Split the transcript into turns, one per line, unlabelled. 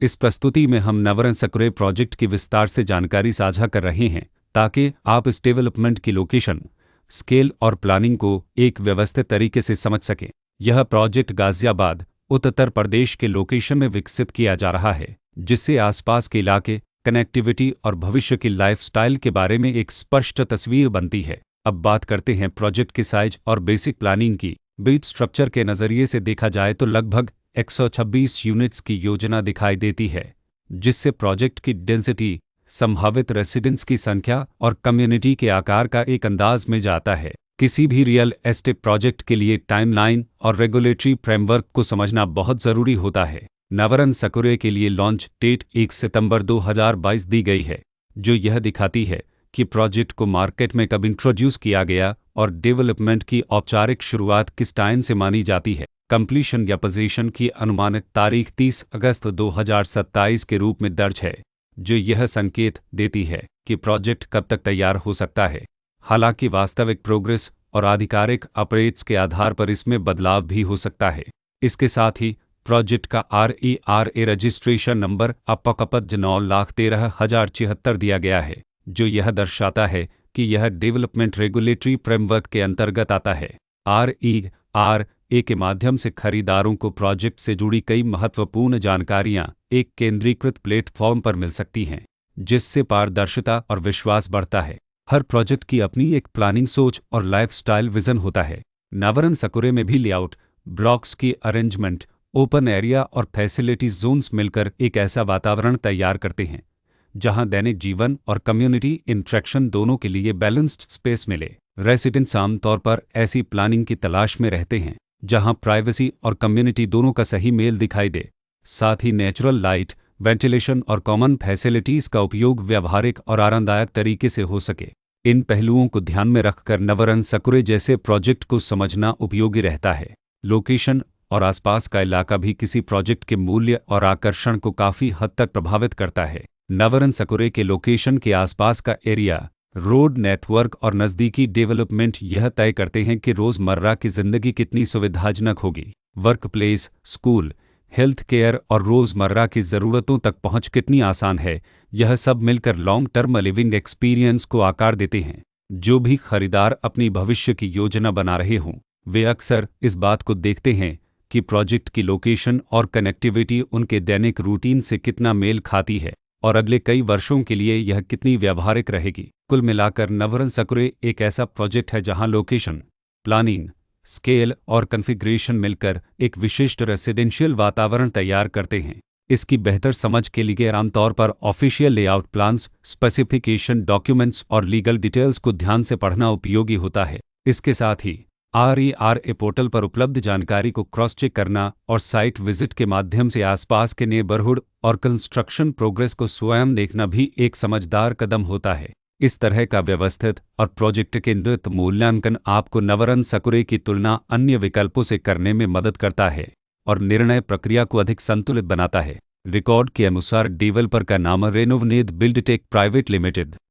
इस प्रस्तुति में हम नवरन सकुरे प्रोजेक्ट की विस्तार से जानकारी साझा कर रहे हैं ताकि आप इस डेवलपमेंट की लोकेशन, स्केल और प्लानिंग को एक व्यवस्थित तरीके से समझ सकें। यह प्रोजेक्ट गाजियाबाद, उत्तर प्रदेश के लोकेशन में विकसित किया जा रहा है, जिससे आसपास के इलाके, कनेक्टिविटी और भविष्य की लाइफस्टाइल के बारे में एक स्पष्ट तस्वीर बनती है। अब बात करते हैं प्रोजेक्ट के साइज और बेसिक प्लानिंग की। बिल्ड स्ट्रक्चर के नज़रिए से देखा जाए तो लगभग 126 यूनिट्स की योजना दिखाई देती है, जिससे प्रोजेक्ट की डेंसिटी, संभावित रेसिडेंट्स की संख्या और कम्युनिटी के आकार का एक अंदाज में जाता है। किसी भी रियल एस्टेट प्रोजेक्ट के लिए टाइमलाइन और रेगुलेटरी फ्रेमवर्क को समझना बहुत ज़रूरी होता है। नवरन सकुरे के लिए लॉन्च डेट 1 सितंबर 2022 दी गई है, जो यह दिखाती है कि प्रोजेक्ट को मार्केट में कब इंट्रोड्यूस किया गया और डेवलपमेंट की औपचारिक शुरुआत किस टाइम से मानी जाती है। कंप्लीशन या पोजीशन की अनुमानित तारीख 30 अगस्त 2027 के रूप में दर्ज है, जो यह संकेत देती है कि प्रोजेक्ट कब तक तैयार हो सकता है। हालांकि वास्तविक प्रोग्रेस और आधिकारिक अपडेट्स के आधार पर इसमें बदलाव भी हो सकता है। इसके साथ ही प्रोजेक्ट का RERA रजिस्ट्रेशन नंबर अपकपज 9,13,074 दिया गया है, जो यह दर्शाता है कि यह डेवलपमेंट रेगुलेटरी फ्रेमवर्क के अंतर्गत आता है। RERA के माध्यम से खरीदारों को प्रोजेक्ट से जुड़ी कई महत्वपूर्ण जानकारियां एक केंद्रीकृत प्लेटफॉर्म पर मिल सकती हैं, जिससे पारदर्शिता और विश्वास बढ़ता है। हर प्रोजेक्ट की अपनी एक प्लानिंग सोच और लाइफस्टाइल विजन होता है। नवरन सकुरे में भी लेआउट, ब्लॉक्स की अरेंजमेंट, ओपन एरिया और फैसिलिटी जोन्स मिलकर एक ऐसा वातावरण तैयार करते हैं जहां दैनिक जीवन और कम्युनिटी इंटरेक्शन दोनों के लिए बैलेंस्ड स्पेस मिले। रेसिडेंट्स आमतौर पर ऐसी प्लानिंग की तलाश में रहते हैं जहां प्राइवेसी और कम्युनिटी दोनों का सही मेल दिखाई दे। साथ ही नेचुरल लाइट, वेंटिलेशन और कॉमन फैसिलिटीज़ का उपयोग व्यावहारिक और आरामदायक तरीके से हो सके। इन पहलुओं को ध्यान में रखकर नवरन सकुरे जैसे प्रोजेक्ट को समझना उपयोगी रहता है। लोकेशन और आसपास का इलाका भी किसी प्रोजेक्ट के मूल्य और आकर्षण को काफ़ी हद तक प्रभावित करता है। नवरन सकुरे के लोकेशन के आसपास का एरिया, रोड नेटवर्क और नज़दीकी डेवलपमेंट यह तय करते हैं कि रोज़मर्रा की ज़िंदगी कितनी सुविधाजनक होगी। Work place, school, health care और रोज़मर्रा की ज़रूरतों तक पहुंच कितनी आसान है, यह सब मिलकर लॉन्ग टर्म लिविंग एक्सपीरियंस को आकार देते हैं। जो भी खरीदार अपनी भविष्य की योजना बना रहे हों, वे अक्सर इस बात को देखते हैं कि प्रोजेक्ट की लोकेशन और कनेक्टिविटी उनके दैनिक रूटीन से कितना मेल खाती है और अगले कई वर्षों के लिए यह कितनी व्यावहारिक रहेगी। कुल मिलाकर नवरन सकुरे एक ऐसा प्रोजेक्ट है जहां लोकेशन, प्लानिंग, स्केल और कॉन्फ़िगरेशन मिलकर एक विशिष्ट रेसिडेंशियल वातावरण तैयार करते हैं। इसकी बेहतर समझ के लिए आमतौर पर official layout plans, specification documents और लीगल डिटेल्स को ध्यान से पढ़ना उपयोगी होता है। इसके साथ ही RERA पोर्टल पर उपलब्ध जानकारी को क्रॉस चेक करना और साइट विजिट के माध्यम से आसपास के नेबरहुड और कंस्ट्रक्शन प्रोग्रेस को स्वयं देखना भी एक समझदार कदम होता है। इस तरह का व्यवस्थित और प्रोजेक्ट केंद्रित मूल्यांकन आपको नवरन सकुरे की तुलना अन्य विकल्पों से करने में मदद करता है और निर्णय प्रक्रिया को अधिक संतुलित बनाता है। रिकॉर्ड के अनुसार डेवलपर का नाम रेनोवनेद बिल्डटेक प्राइवेट लिमिटेड